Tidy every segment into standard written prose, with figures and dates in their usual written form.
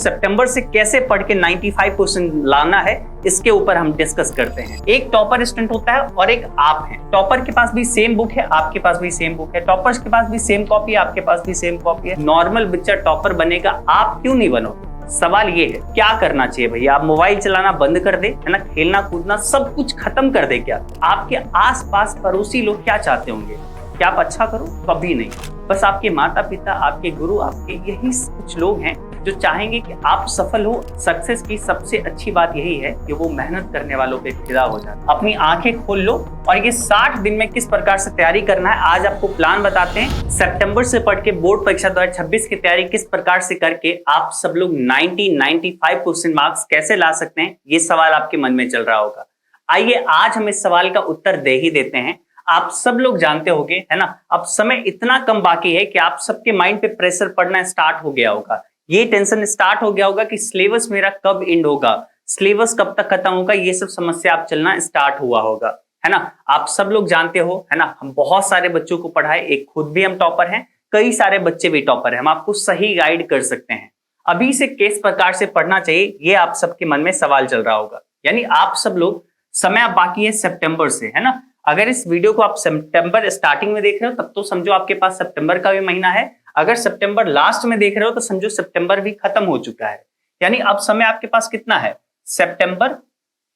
सितंबर से कैसे पढ़ के 95% लाना है, इसके ऊपर हम डिस्कस करते हैं। एक टॉपर स्टूडेंट होता है और एक आप हैं। टॉपर के पास भी सेम बुक है, आपके पास भी सेम बुक है। टॉपर्स के पास भी सेम कॉपी है, आपके पास भी सेम कॉपी है। नॉर्मल बच्चा टॉपर बनेगा, आप क्यों नहीं बनोगे? सवाल ये है, क्या करना चाहिए भैया? आप मोबाइल चलाना बंद कर दे, है ना, खेलना कूदना सब कुछ खत्म कर दे क्या? आपके आसपास पड़ोसी लोग क्या चाहते होंगे? क्या आप अच्छा करो? कभी नहीं। बस आपके माता पिता, आपके गुरु, आपके यही कुछ लोग हैं जो चाहेंगे कि आप सफल हो। सक्सेस की सबसे अच्छी बात यही है कि वो मेहनत करने वालों पे फिदा हो जाए। अपनी आंखें खोल लो और ये 60 दिन में किस प्रकार से तैयारी करना है, आज आपको प्लान बताते हैं। सितंबर से पढ़ के बोर्ड परीक्षा 2026 की तैयारी किस प्रकार से करके आप सब लोग 95% मार्क्स कैसे ला सकते हैं, ये सवाल आपके मन में चल रहा होगा। आइए आज हम इस सवाल का उत्तर दे ही देते हैं। आप सब लोग जानते होंगे, है ना, अब समय इतना कम बाकी है कि आप सबके माइंड पे प्रेशर पड़ना स्टार्ट हो गया होगा। ये टेंशन स्टार्ट हो गया होगा कि सिलेबस मेरा कब एंड होगा, सिलेबस कब तक खत्म होगा, ये सब समस्या आप चलना स्टार्ट हुआ होगा, है ना। आप सब लोग जानते हो, है ना, हम बहुत सारे बच्चों को पढ़ाए, एक खुद भी हम टॉपर हैं, कई सारे बच्चे भी टॉपर हैं, हम आपको सही गाइड कर सकते हैं। अभी से किस प्रकार से पढ़ना चाहिए, ये आप सबके मन में सवाल चल रहा होगा। यानी आप सब लोग, समय अब बाकी है सितंबर से, है ना। अगर इस वीडियो को आप सितंबर स्टार्टिंग में देख रहे हो तब तो समझो आपके पास सितंबर का भी महीना है। अगर सितंबर लास्ट में देख रहे हो तो समझो सितंबर भी खत्म हो चुका है। यानी अब समय आपके पास कितना है? सितंबर,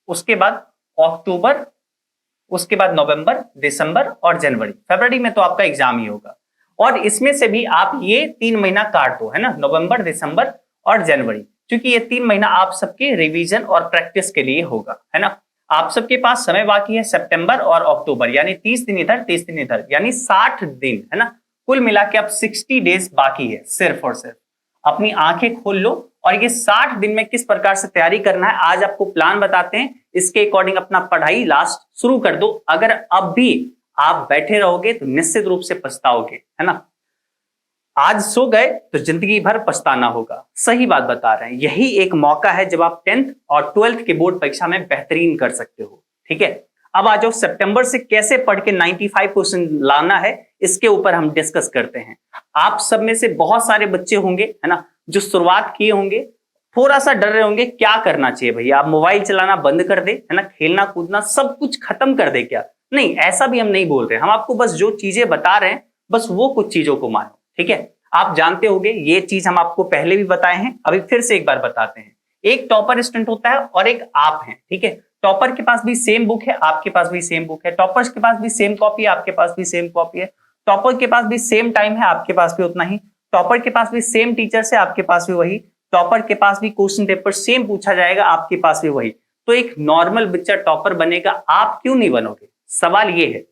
उसके बाद अक्टूबर, उसके बाद नवंबर, दिसंबर और जनवरी। फरवरी में तो आपका एग्जाम ही होगा और इसमें से भी आप ये 3 महीना काट दो, है ना, नवंबर, दिसंबर और जनवरी, क्योंकि ये 3 महीना आप सबके रिवीजन और प्रैक्टिस के लिए होगा, है ना। आप सबके पास समय बाकी है सितंबर और अक्टूबर, यानी 30 दिन इधर 30 दिन इधर, यानी 60 दिन, है ना। कुल मिला के अब 60 डेज बाकी है सिर्फ और सिर्फ। अपनी आंखें खोल लो और ये 60 दिन में किस प्रकार से तैयारी करना है आज आपको प्लान बताते हैं। इसके अकॉर्डिंग अपना पढ़ाई लास्ट शुरू कर दो। अगर अब भी आप बैठे रहोगे तो निश्चित रूप से पछताओगे, है ना। आज सो गए तो जिंदगी भर पछताना होगा। सही बात बता रहे हैं, यही एक मौका है जब आप 10th और 12th के बोर्ड परीक्षा में बेहतरीन कर सकते हो। ठीक है, अब आ जाओ सितंबर से कैसे पढ़ के 95% लाना है, इसके ऊपर हम डिस्कस करते हैं। आप सब में से बहुत सारे बच्चे होंगे, है ना, जो शुरुआत किए होंगे, थोड़ा सा डर रहे होंगे क्या करना चाहिए भैया? आप मोबाइल चलाना बंद कर दे, है ना, खेलना कूदना सब कुछ खत्म कर दे क्या? नहीं, ऐसा भी हम नहीं बोल रहे। हम आपको बस जो चीजें बता रहे हैं बस वो कुछ चीजों को मानो। ठीक है, आप जानते होंगे ये चीज हम आपको पहले भी बताए हैं, अभी फिर से एक बार बताते हैं। एक टॉपर स्टूडेंट होता है और एक आप हैं। ठीक है, टॉपर के पास भी सेम बुक है, आपके पास भी सेम बुक है। टॉपर्स के पास भी सेम कॉपी है, आपके पास भी सेम कॉपी है। टॉपर के पास भी सेम टाइम है, आपके पास भी उतना ही। टॉपर के पास भी सेम टीचर्स है, आपके पास भी वही। टॉपर के पास भी क्वेश्चन पेपर सेम पूछा जाएगा, आपके पास भी वही। तो एक नॉर्मल बच्चा टॉपर बनेगा, आप क्यों नहीं बनोगे? सवाल ये है,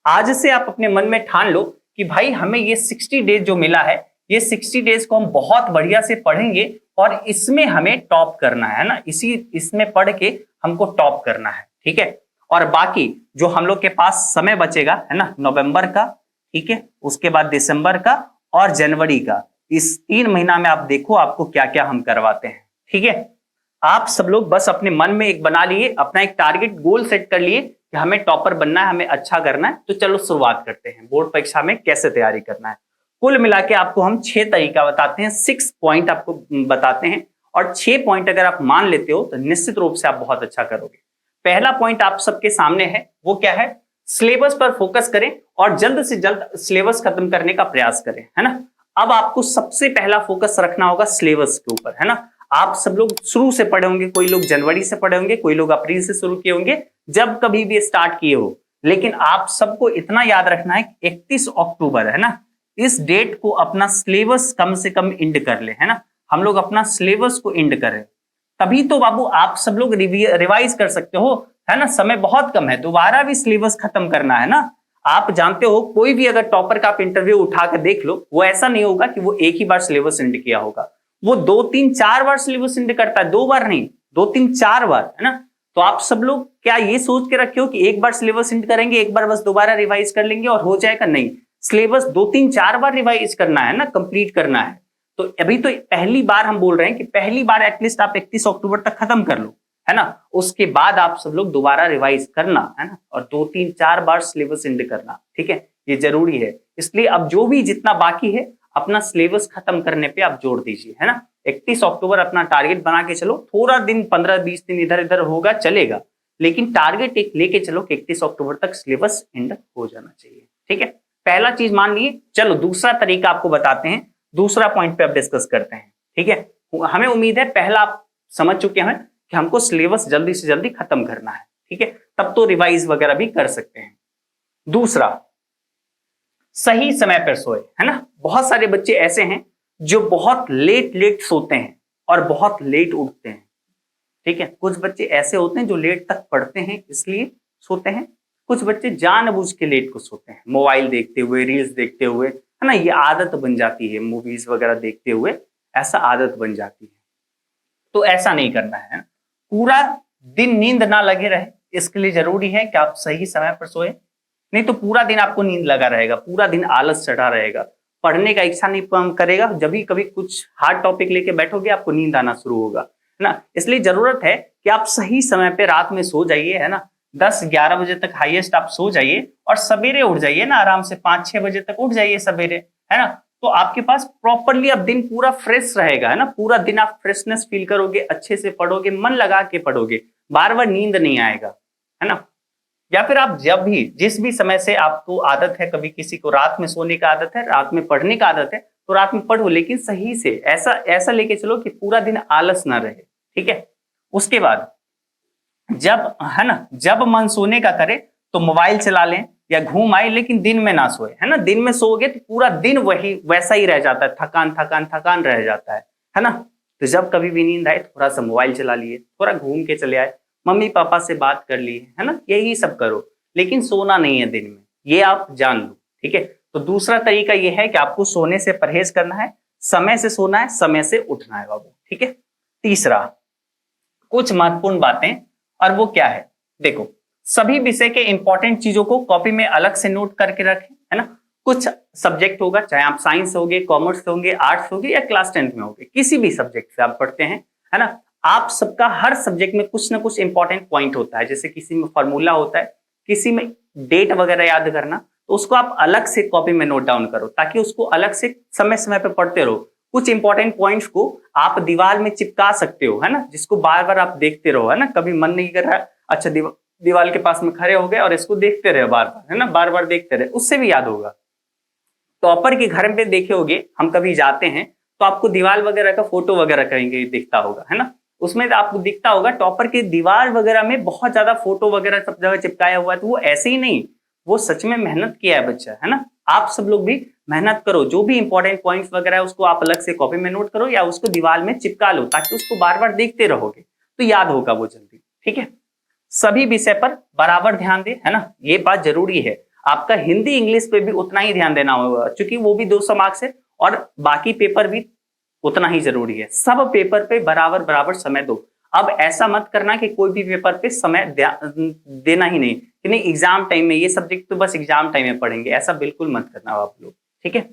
आज से आप अपने मन में ठान लो कि भाई हमें ये 60 डेज जो मिला है, ये 60 डेज को हम बहुत बढ़िया से पढ़ेंगे और इसमें हमें टॉप करना है ना, इसमें पढ़ के हमको टॉप करना है। ठीक है, और बाकी जो हम लोग के पास समय बचेगा, है ना, नवंबर का, ठीक है, उसके बाद दिसंबर का और जनवरी का, इस 3 महीना में आप देखो आपको क्या क्या हम करवाते हैं। ठीक है, आप सब लोग बस अपने मन में एक बना लिए, अपना एक टारगेट गोल सेट कर लिए कि हमें टॉपर बनना है, हमें अच्छा करना है। तो चलो शुरुआत करते हैं, बोर्ड परीक्षा में कैसे तैयारी करना है। कुल मिला के आपको हम 6 तरीका बताते हैं, 6 पॉइंट आपको बताते हैं और 6 पॉइंट अगर आप मान लेते हो तो निश्चित रूप से आप बहुत अच्छा करोगे। पहला पॉइंट आप सबके सामने है, वो क्या है? सिलेबस पर फोकस करें और जल्द से जल्द सिलेबस खत्म करने का प्रयास करें, है ना। अब आपको सबसे पहला फोकस रखना होगा सिलेबस के ऊपर, है ना। आप सब लोग शुरू से पढ़े होंगे, कोई लोग जनवरी से पढ़े होंगे, कोई लोग अप्रैल से शुरू किए होंगे, जब कभी भी स्टार्ट किए हो। लेकिन आप सबको इतना याद रखना है 31 अक्टूबर, है ना, इस डेट को अपना सिलेबस कम से कम एंड कर ले, है ना। हम लोग अपना सिलेबस को एंड करें, तभी तो बाबू आप सब लोग रिवाइज कर सकते हो, है ना। समय बहुत कम है, दोबारा भी सिलेबस खत्म करना है ना। आप जानते हो कोई भी अगर टॉपर का आप इंटरव्यू उठा कर देख लो, वो ऐसा नहीं होगा कि वो एक ही बार सिलेबस एंड किया होगा, वो 2 3 4 बार सिलेबस एंड करता है, 2 बार नहीं, 2 3 4 बार, है ना। तो आप सब लोग क्या ये सोच के रखे हो कि एक बार सिलेबस एंड करेंगे, एक बार बस दोबारा रिवाइज कर लेंगे और हो जाएगा? नहीं, सिलेबस 2 3 4 बार रिवाइज करना है ना, कंप्लीट करना है। तो अभी तो पहली बार हम बोल रहे हैं कि पहली बार एटलीस्ट आप 31 अक्टूबर तक खत्म कर लो, है ना। उसके बाद आप सब लोग दोबारा रिवाइज करना, है ना, और 2 3 4 बार सिलेबस एंड करना। ठीक है, ये जरूरी है। इसलिए अब जो भी जितना बाकी है अपना सिलेबस खत्म करने पे आप जोड़ दीजिए, है ना। 31 अक्टूबर अपना टारगेट बना के चलो, थोड़ा दिन 15-20 दिन इधर इधर होगा चलेगा, लेकिन टारगेट एक लेके चलो कि 31 अक्टूबर तक सिलेबस एंड हो जाना चाहिए। ठीक है, पहला चीज मान लिए। चलो दूसरा तरीका आपको बताते हैं, दूसरा पॉइंट पे अब डिस्कस करते हैं। ठीक है, हमें उम्मीद है पहला आप समझ चुके हैं कि हमको सिलेबस जल्दी से जल्दी खत्म करना है। ठीक है, तब तो रिवाइज वगैरह भी कर सकते हैं। दूसरा, सही समय पर सोए, है ना। बहुत सारे बच्चे ऐसे हैं जो बहुत लेट लेट सोते हैं और बहुत लेट उठते हैं। ठीक है, कुछ बच्चे ऐसे होते हैं जो लेट तक पढ़ते हैं इसलिए सोते हैं, कुछ बच्चे जानबूझ के लेट को सोते हैं, मोबाइल देखते हुए, रील्स देखते हुए, है ना। ये आदत बन जाती है, मूवीज वगैरह देखते हुए ऐसा आदत बन जाती है। तो ऐसा नहीं करना है। पूरा दिन नींद ना लगे रहे, इसके लिए जरूरी है कि आप सही समय पर सोए, नहीं तो पूरा दिन आपको नींद लगा रहेगा, पूरा दिन आलस चढ़ा रहेगा, पढ़ने का इच्छा नहीं करेगा। जब भी कभी कुछ हार्ड टॉपिक लेके बैठोगे आपको नींद आना शुरू होगा, है ना। इसलिए जरूरत है कि आप सही समय पे रात में सो जाइए, है ना। 10-11 बजे तक हाईएस्ट आप सो जाइए और सवेरे उठ जाइए ना, आराम से 5-6 बजे तक उठ जाइए सवेरे, है ना। तो आपके पास प्रॉपरली अब दिन पूरा फ्रेश रहेगा, है ना। पूरा दिन आप फ्रेशनेस फील करोगे, अच्छे से पढ़ोगे, मन लगा के पढ़ोगे, बार बार नींद नहीं आएगा, है ना। या फिर आप जब भी जिस भी समय से आपको आदत है, कभी किसी को रात में सोने का आदत है, रात में पढ़ने का आदत है, तो रात में पढ़ो, लेकिन सही से ऐसा लेके चलो कि पूरा दिन आलस ना रहे। ठीक है, उसके बाद जब, है ना, जब मन सोने का करे तो मोबाइल चला लें या घूम आए, लेकिन दिन में ना सोए, है ना। दिन में सोओगे तो पूरा दिन वही वैसा ही रह जाता है, थकान थकान थकान रह जाता है ना। तो जब कभी भी नींद आए थोड़ा सा मोबाइल चला लिए, थोड़ा घूम के चले आए, मम्मी पापा से बात कर ली, है ना, यही सब करो, लेकिन सोना नहीं है दिन में, ये आप जान लो। ठीक है, तो दूसरा तरीका ये है कि आपको सोने से परहेज करना है, समय से सोना है, समय से उठना है बाबू। ठीक है, तीसरा, कुछ महत्वपूर्ण बातें, और वो क्या है, देखो, सभी विषय के इंपॉर्टेंट चीजों को कॉपी में अलग से नोट करके रखें, है ना। कुछ सब्जेक्ट होगा, चाहे आप साइंस होगे, कॉमर्स होंगे, आर्ट्स होगे या क्लास 10th में होगे, किसी भी सब्जेक्ट से आप पढ़ते हैं, है ना। आप सबका हर सब्जेक्ट में कुछ ना कुछ इंपॉर्टेंट पॉइंट होता है, जैसे किसी में फॉर्मूला होता है, किसी में डेट वगैरह याद करना, तो उसको आप अलग से कॉपी में नोट डाउन करो, ताकि उसको अलग से समय समय पर पढ़ते रहो। कुछ इंपॉर्टेंट पॉइंट्स को आप दीवार में चिपका सकते हो, है ना, जिसको बार बार आप देखते रहो, है ना। कभी मन नहीं कर रहा है, अच्छा दीवार के पास में खड़े हो गए और इसको देखते रहे बार बार, है ना, बार बार देखते रहे, उससे भी याद होगा। टॉपर के घर पे देखे होगे, हम कभी जाते हैं तो आपको दीवार वगैरह का फोटो वगैरह कहीं दिखता होगा, है ना। उसमें आपको दिखता होगा टॉपर के दीवार वगैरह में बहुत ज्यादा फोटो वगैरह सब जगह चिपकाया हुआ है, तो वो ऐसे ही नहीं, वो सच में मेहनत किया है बच्चा, है ना। आप सब लोग भी मेहनत करो, जो भी इंपॉर्टेंट पॉइंट्स वगैरह है उसको आप अलग से कॉपी में नोट करो या उसको दीवार में चिपका लो, ताकि उसको बार बार देखते रहोगे तो याद होगा वो जल्दी। ठीक है, सभी विषय पर बराबर ध्यान दे, है ना, ये बात जरूरी है। आपका हिंदी इंग्लिश पे भी उतना ही ध्यान देना होगा, क्योंकि वो भी 200 मार्क्स है और बाकी पेपर भी उतना ही जरूरी है। सब पेपर पे बराबर बराबर समय दो। अब ऐसा मत करना कि कोई भी पेपर पे समय देना ही नहीं, कि नहीं एग्जाम टाइम में ये सब्जेक्ट तो बस एग्जाम टाइम में पढ़ेंगे, ऐसा बिल्कुल मत करना आप लोग। ठीक है,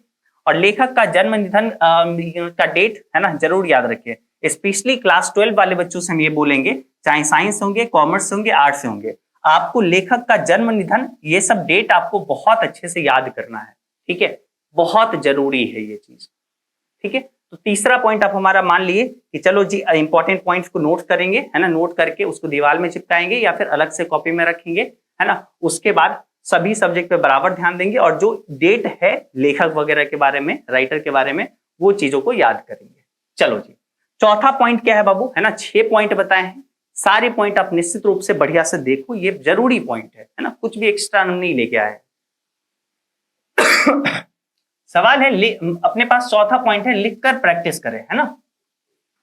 और लेखक का जन्म निधन का डेट, है ना, जरूर याद रखिए। स्पेशली क्लास 12 वाले बच्चों से हम ये बोलेंगे, चाहे साइंस होंगे, कॉमर्स होंगे, आर्ट्स होंगे, आपको लेखक का जन्म निधन ये सब डेट आपको बहुत अच्छे से याद करना है। ठीक है, बहुत जरूरी है ये चीज। ठीक है, तो तीसरा पॉइंट आप हमारा मान लिए कि चलो जी इंपॉर्टेंट पॉइंट्स को नोट करेंगे, है ना, नोट करके उसको दीवार में चिपकाएंगे या फिर अलग से कॉपी में रखेंगे, है ना। उसके बाद सभी सब्जेक्ट पे बराबर ध्यान देंगे और जो डेट है लेखक वगैरह के बारे में, राइटर के बारे में, वो चीजों को याद करेंगे। चलो जी, चौथा पॉइंट क्या है बाबू, है ना, 6 पॉइंट बताए हैं, सारे पॉइंट आप निश्चित रूप से बढ़िया से देखो, ये जरूरी पॉइंट है ना, कुछ भी एक्स्ट्रा नहीं लेके आए। सवाल है, अपने पास चौथा पॉइंट है, लिखकर प्रैक्टिस करें, है ना।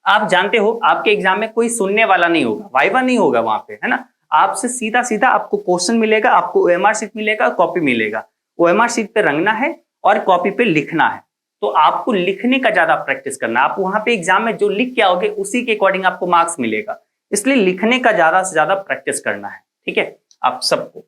आप जानते हो आपके एग्जाम में कोई सुनने वाला नहीं होगा, वाइवा नहीं होगा वहां पे, है ना। आपसे सीधा सीधा आपको क्वेश्चन मिलेगा, आपको ओएमआर शीट मिलेगा, कॉपी मिलेगा, ओएमआर शीट पे रंगना है और कॉपी पे लिखना है। तो आपको लिखने का ज्यादा प्रैक्टिस करना, आप वहां पे एग्जाम में जो लिख के आओगे उसी के अकॉर्डिंग आपको मार्क्स मिलेगा, इसलिए लिखने का ज्यादा से ज्यादा प्रैक्टिस करना है। ठीक है, आप सबको,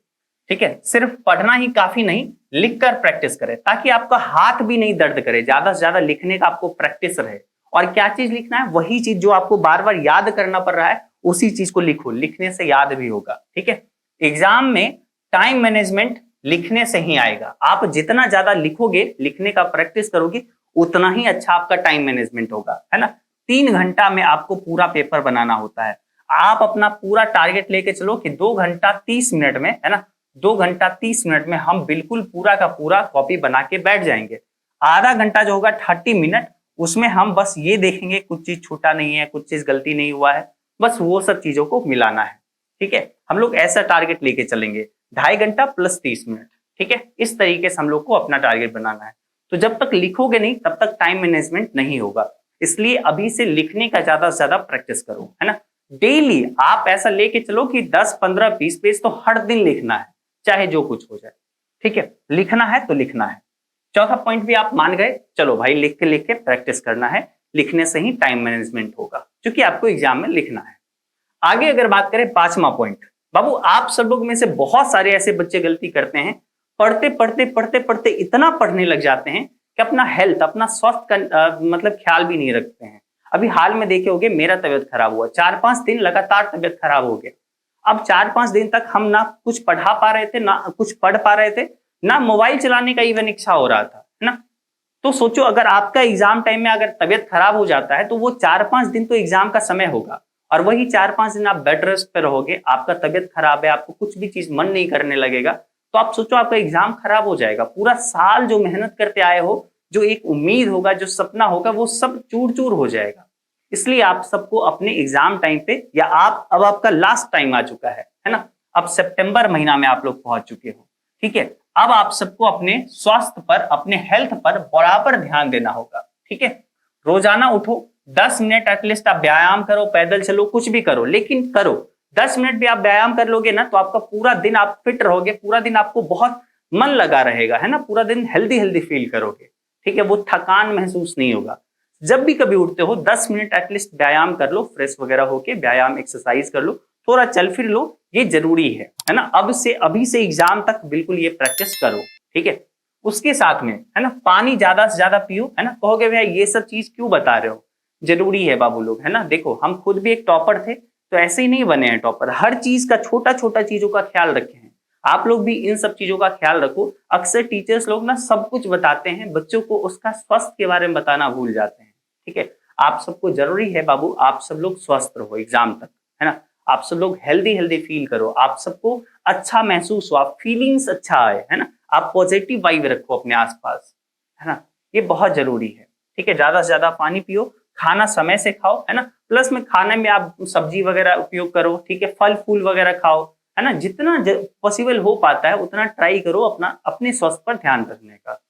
ठीक है, सिर्फ पढ़ना ही काफी नहीं, लिखकर प्रैक्टिस करें, ताकि आपका हाथ भी नहीं दर्द करे, ज्यादा से ज्यादा लिखने का आपको प्रैक्टिस रहे। और क्या चीज लिखना है, वही चीज जो आपको बार बार याद करना पड़ रहा है, उसी चीज को लिखो, लिखने से याद भी होगा। ठीक है, एग्जाम में टाइम मैनेजमेंट लिखने से ही आएगा, आप जितना ज्यादा लिखोगे, लिखने का प्रैक्टिस करोगे, उतना ही अच्छा आपका टाइम मैनेजमेंट होगा, है ना। 3 घंटा में आपको पूरा पेपर बनाना होता है। आप अपना पूरा टारगेट लेके चलो कि 2 घंटा 30 मिनट में, है ना, 2 घंटा 30 मिनट में हम बिल्कुल पूरा का पूरा कॉपी बना के बैठ जाएंगे। आधा घंटा जो होगा 30 मिनट, उसमें हम बस ये देखेंगे कुछ चीज छूटा नहीं है, कुछ चीज गलती नहीं हुआ है, बस वो सब चीजों को मिलाना है। ठीक है, हम लोग ऐसा टारगेट लेके चलेंगे, 2.5 घंटा प्लस 30 मिनट। ठीक है, इस तरीके से हम लोग को अपना टारगेट बनाना है। तो जब तक लिखोगे नहीं तब तक टाइम मैनेजमेंट नहीं होगा, इसलिए अभी से लिखने का ज्यादा से ज्यादा प्रैक्टिस करो, है ना। डेली आप ऐसा लेके चलो कि 10, 15, 20 पेज तो हर दिन लिखना है, चाहे जो कुछ हो जाए। ठीक है, लिखना है तो लिखना है। चौथा पॉइंट भी आप मान गए, चलो भाई लिख के प्रैक्टिस करना है, लिखने से ही टाइम मैनेजमेंट होगा, क्योंकि आपको एग्जाम में लिखना है। आगे अगर बात करें 5वां पॉइंट, बाबू आप सब लोग में से बहुत सारे ऐसे बच्चे गलती करते हैं, पढ़ते इतना पढ़ने लग जाते हैं कि अपना हेल्थ, अपना स्वास्थ्य का मतलब ख्याल भी नहीं रखते हैं। अभी हाल में देखे होगे, मेरा तबियत खराब हुआ, 4-5 दिन लगातार तबियत खराब हो गया। अब 4-5 दिन तक हम ना कुछ पढ़ा पा रहे थे, ना कुछ पढ़ पा रहे थे, ना मोबाइल चलाने का इवन इच्छा हो रहा था, है ना। तो सोचो, अगर आपका एग्जाम टाइम में अगर तबियत खराब हो जाता है तो वो 4-5 दिन तो एग्जाम का समय होगा, और वही 4-5 दिन आप बेड रेस्ट पे रहोगे, आपका तबियत खराब है, आपको कुछ भी चीज मन नहीं करने लगेगा, तो आप सोचो आपका एग्जाम खराब हो जाएगा। पूरा साल जो मेहनत करते आए हो, जो एक उम्मीद होगा, जो सपना होगा, वो सब चूर चूर हो जाएगा। इसलिए आप सबको अपने एग्जाम टाइम पे, या अब आपका लास्ट टाइम आ चुका है ना, अब सितंबर महीना में आप लोग पहुंच चुके हो। ठीक है, अब आप सबको अपने स्वास्थ्य पर, अपने हेल्थ पर बराबर ध्यान देना होगा। ठीक है, रोजाना उठो, 10 मिनट एटलीस्ट आप व्यायाम करो, पैदल चलो, कुछ भी करो, लेकिन करो। 10 मिनट भी आप व्यायाम कर लोगे ना तो आपका पूरा दिन आप फिट रहोगे, पूरा दिन आपको बहुत मन लगा रहेगा, है ना, पूरा दिन हेल्दी हेल्दी फील करोगे। ठीक है, वो थकान महसूस नहीं होगा। जब भी कभी उठते हो 10 मिनट एटलीस्ट व्यायाम कर लो, फ्रेश वगैरह होके व्यायाम एक्सरसाइज कर लो, थोड़ा चल फिर लो, ये जरूरी है ना। अभी से एग्जाम तक बिल्कुल ये प्रैक्टिस करो। ठीक है, उसके साथ में, है ना, पानी ज्यादा से ज्यादा पियो, है ना। कहोगे भैया ये सब चीज क्यों बता रहे हो, जरूरी है बाबू लोग, है ना। देखो, हम खुद भी एक टॉपर थे, तो ऐसे ही नहीं बने हैं टॉपर, हर चीज का, छोटा छोटा चीजों का ख्याल रखे हैं। आप लोग भी इन सब चीजों का ख्याल रखो। अक्सर टीचर्स लोग ना सब कुछ बताते हैं, बच्चों को उसका स्वास्थ्य के बारे में बताना भूल जाते हैं। ठीक है, आप सबको जरूरी है बाबू, आप सब लोग स्वस्थ रहो एग्जाम तक, है ना। आप सब लोग हेल्दी हेल्दी फील करो, आप सबको अच्छा महसूस हो, आप फीलिंग्स अच्छा आए, है ना। आप पॉजिटिव वाइब रखो अपने आसपास, है ना, ये बहुत जरूरी है। ठीक है, ज्यादा से ज्यादा पानी पियो, खाना समय से खाओ, है ना। प्लस में खाने में आप सब्जी वगैरह उपयोग करो, ठीक है, फल फूल वगैरह खाओ, है ना। जितना पॉसिबल हो पाता है उतना ट्राई करो अपने स्वास्थ्य पर ध्यान रखने का।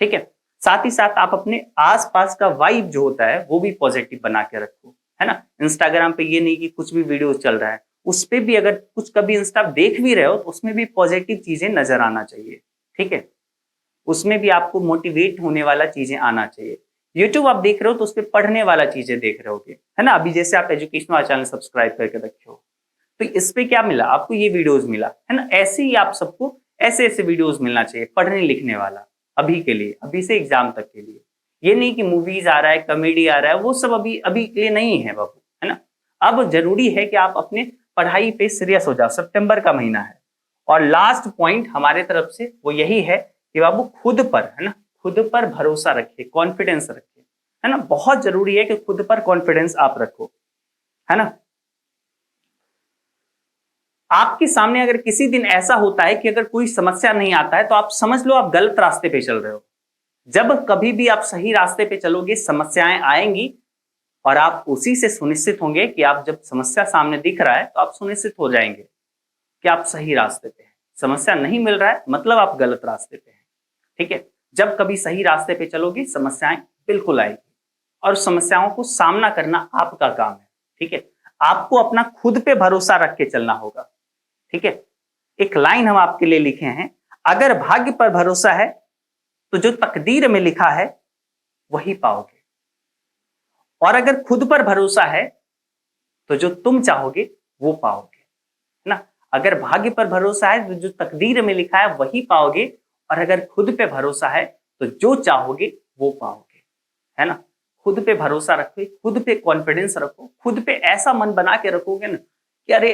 ठीक है, साथ ही साथ आप अपने आसपास का वाइब जो होता है वो भी पॉजिटिव बना के रखो, है ना। इंस्टाग्राम पे ये नहीं कि कुछ भी वीडियो चल रहा है, उस पे भी अगर कुछ कभी इंस्टा देख भी रहे हो तो उसमें भी पॉजिटिव चीजें नजर आना चाहिए। ठीक है, उसमें भी आपको मोटिवेट होने वाला चीजें आना चाहिए। यूट्यूब आप देख रहे हो तो उस पर पढ़ने वाला चीजें देख रहे होगे, है ना। अभी जैसे आप एजुकेशन वाला चैनल सब्सक्राइब करके रखे हो, तो इस पे क्या मिला आपको, ये वीडियोस मिला, है ना। ऐसे ही आप सबको ऐसे ऐसे वीडियोस मिलना चाहिए, पढ़ने लिखने वाला, अभी के लिए, अभी से एग्जाम तक के लिए। ये नहीं कि मूवीज आ रहा है, कॉमेडी आ रहा है, वो सब अभी अभी के लिए नहीं है बाबू, है ना। अब जरूरी है कि आप अपने पढ़ाई पे सीरियस हो जाओ, सितंबर का महीना है। और लास्ट पॉइंट हमारे तरफ से वो यही है कि बाबू खुद पर, है ना, खुद पर भरोसा रखिए, कॉन्फिडेंस रखिए, है ना। बहुत जरूरी है कि खुद पर कॉन्फिडेंस आप रखो, है ना। आपके सामने अगर किसी दिन ऐसा होता है कि अगर कोई समस्या नहीं आता है तो आप समझ लो आप गलत रास्ते पे चल रहे हो। जब कभी भी आप सही रास्ते पे चलोगे समस्याएं आएंगी, और आप उसी से सुनिश्चित होंगे कि आप जब समस्या सामने दिख रहा है तो आप सुनिश्चित हो जाएंगे कि आप सही रास्ते पे हैं। समस्या नहीं मिल रहा है मतलब आप गलत रास्ते पे हैं। ठीक है, जब कभी सही रास्ते पे चलोगे समस्याएं बिल्कुल आएगी, और समस्याओं को सामना करना आपका काम है। ठीक है, आपको अपना खुद पे भरोसा रख के चलना होगा। ठीक है, एक लाइन हम आपके लिए लिखे हैं, अगर भाग्य पर भरोसा है तो जो तकदीर में लिखा है वही पाओगे, और अगर खुद पर भरोसा है तो जो तुम चाहोगे वो पाओगे, है ना। अगर भाग्य पर भरोसा है तो जो तकदीर में लिखा है वही पाओगे, और अगर खुद पे भरोसा है तो जो चाहोगे वो पाओगे, है ना। खुद पे भरोसा रखो, खुद पे कॉन्फिडेंस रखो, खुद पे ऐसा मन बना के रखोगे ना कि अरे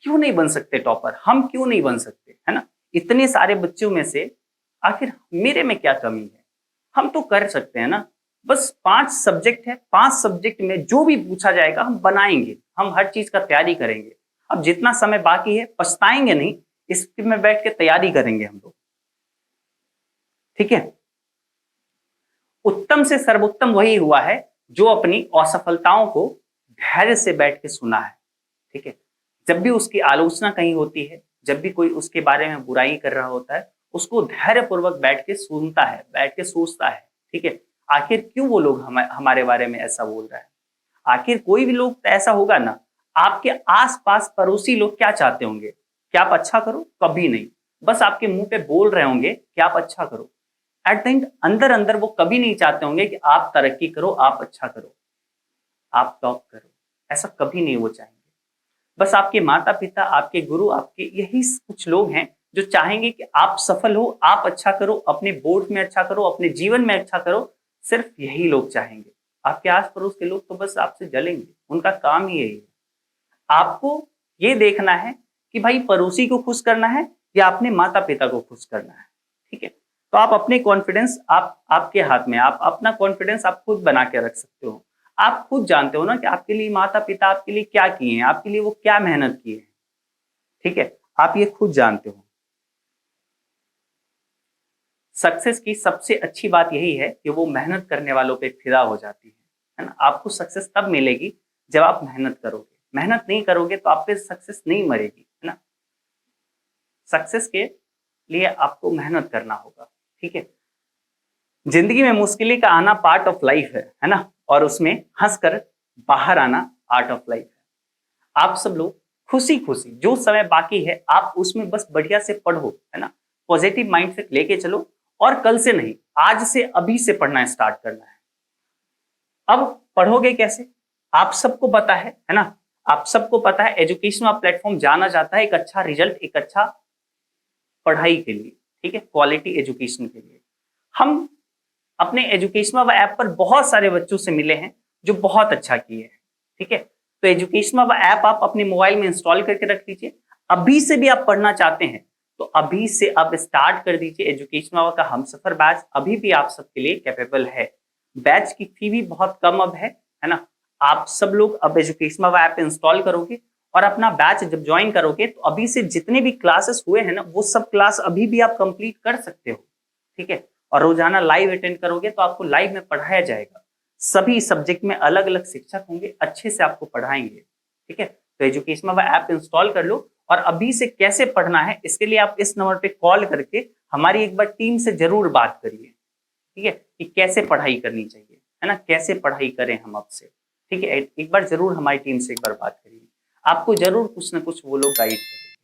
क्यों नहीं बन सकते टॉपर, हम क्यों नहीं बन सकते, है ना। इतने सारे बच्चों में से आखिर मेरे में क्या कमी है, हम तो कर सकते हैं ना। बस 5 सब्जेक्ट है, 5 सब्जेक्ट में जो भी पूछा जाएगा हम बनाएंगे, हम हर चीज का तैयारी करेंगे। अब जितना समय बाकी है पछताएंगे नहीं, इसमें बैठ के तैयारी करेंगे हम लोग, ठीक है। उत्तम से सर्वोत्तम वही हुआ है जो अपनी असफलताओं को धैर्य से बैठ के सुना है, ठीक है। जब भी उसकी आलोचना कहीं होती है, जब भी कोई उसके बारे में बुराई कर रहा होता है, उसको धैर्यपूर्वक बैठ के सुनता है, बैठ के सोचता है, ठीक है। आखिर क्यों वो लोग हमारे बारे में ऐसा बोल रहा है। आखिर कोई भी लोग तो ऐसा होगा ना, आपके आसपास पड़ोसी लोग क्या चाहते होंगे कि आप अच्छा करो, कभी नहीं। बस आपके मुंह पे बोल रहे होंगे कि आप अच्छा करो। एट द एंड अंदर अंदर वो कभी नहीं चाहते होंगे कि आप तरक्की करो, आप अच्छा करो, आप टॉप करो। ऐसा कभी नहीं वो चाहेंगे। बस आपके माता पिता, आपके गुरु, आपके यही कुछ लोग हैं जो चाहेंगे कि आप सफल हो, आप अच्छा करो, अपने बोर्ड में अच्छा करो, अपने जीवन में अच्छा करो। सिर्फ यही लोग चाहेंगे। आपके आस पड़ोस के लोग तो बस आपसे जलेंगे, उनका काम ही यही है। आपको ये देखना है कि भाई पड़ोसी को खुश करना है या अपने माता पिता को खुश करना है, ठीक है। तो आप अपने कॉन्फिडेंस, आप आपके हाथ में, आप अपना कॉन्फिडेंस आप खुद बना के रख सकते हो। आप खुद जानते हो ना कि आपके लिए माता पिता आपके लिए क्या किए हैं, आपके लिए वो क्या मेहनत किए हैं, ठीक है। आप ये खुद जानते हो। सक्सेस की सबसे अच्छी बात यही है कि वो मेहनत करने वालों पे फिदा हो जाती है ना। आपको सक्सेस तब मिलेगी जब आप मेहनत करोगे। मेहनत नहीं करोगे तो आप पे सक्सेस नहीं मरेगी, है ना। सक्सेस के लिए आपको मेहनत करना होगा, ठीक है। जिंदगी में मुश्किलें का आना पार्ट ऑफ लाइफ है ना। और उसमें हंसकर बाहर आना आर्ट ऑफ लाइफ है। आप सब लोग खुशी खुशी जो समय बाकी है आप उसमें बस बढ़िया से पढ़ो, है ना। पॉजिटिव माइंडसेट लेके चलो और कल से नहीं, आज से, अभी से पढ़ना स्टार्ट करना है। अब पढ़ोगे कैसे, आप सबको पता है ना। आप सबको पता है एजुकेशनल प्लेटफॉर्म जाना जाता है एक अच्छा रिजल्ट, एक अच्छा पढ़ाई के लिए, ठीक है, क्वालिटी एजुकेशन के लिए। हम अपने एजुकेशनल ऐप पर बहुत सारे बच्चों से मिले हैं जो बहुत अच्छा किए हैं, ठीक है। तो एजुकेशनल ऐप आप अपने मोबाइल में इंस्टॉल करके रख लीजिए। अभी से भी आप पढ़ना चाहते हैं तो अभी से अब स्टार्ट कर दीजिए। एजुकेशनल का हमसफर बैच अभी भी आप सबके लिए कैपेबल है। बैच की फी भी बहुत कम अब है ना। आप सब लोग अब एजुकेशनल ऐप इंस्टॉल करोगे और अपना बैच जब ज्वाइन करोगे तो अभी से जितने भी क्लासेस हुए हैं ना वो सब क्लास अभी भी आप कंप्लीट कर सकते हो, ठीक है। और रोजाना लाइव अटेंड करोगे तो आपको लाइव में पढ़ाया जाएगा। सभी सब्जेक्ट में अलग अलग शिक्षक होंगे, अच्छे से आपको पढ़ाएंगे, ठीक है। तो एजुकेशनल ऐप इंस्टॉल कर लो और अभी से कैसे पढ़ना है इसके लिए आप इस नंबर पे कॉल करके हमारी एक बार टीम से जरूर बात करिए, ठीक है, कि कैसे पढ़ाई करनी चाहिए, है ना, कैसे पढ़ाई करें हम आपसे, ठीक है। एक बार जरूर हमारी टीम से एक बार बात करिए, आपको जरूर कुछ ना कुछ वो लोग गाइड करेंगे,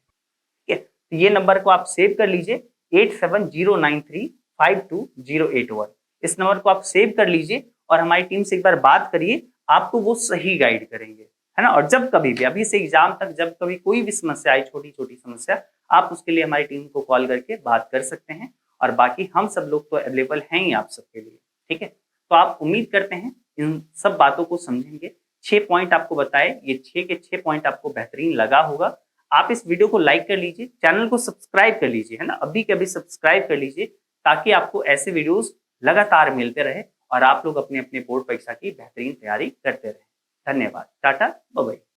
ठीक है। तो ये नंबर को आप सेव कर लीजिए 8709352081। इस नंबर को आप सेव कर लीजिए और हमारी टीम से एक बार बात करिए, आपको वो सही गाइड करेंगे, है ना। और जब कभी भी अभी से एग्जाम तक जब कभी कोई भी समस्या आई, छोटी छोटी समस्या, आप उसके लिए हमारी टीम को कॉल करके बात कर सकते हैं। और बाकी हम सब लोग तो अवेलेबल हैं ही आप सबके लिए, ठीक है। तो आप उम्मीद करते हैं इन सब बातों को समझेंगे। 6 पॉइंट आपको बताए, ये 6 के 6 पॉइंट आपको बेहतरीन लगा होगा। आप इस वीडियो को लाइक कर लीजिए, चैनल को सब्सक्राइब कर लीजिए, है ना, अभी के अभी सब्सक्राइब कर लीजिए ताकि आपको ऐसे वीडियोस लगातार मिलते रहे और आप लोग अपने अपने बोर्ड परीक्षा की बेहतरीन तैयारी करते रहे। धन्यवाद, टाटा, बाय बाय।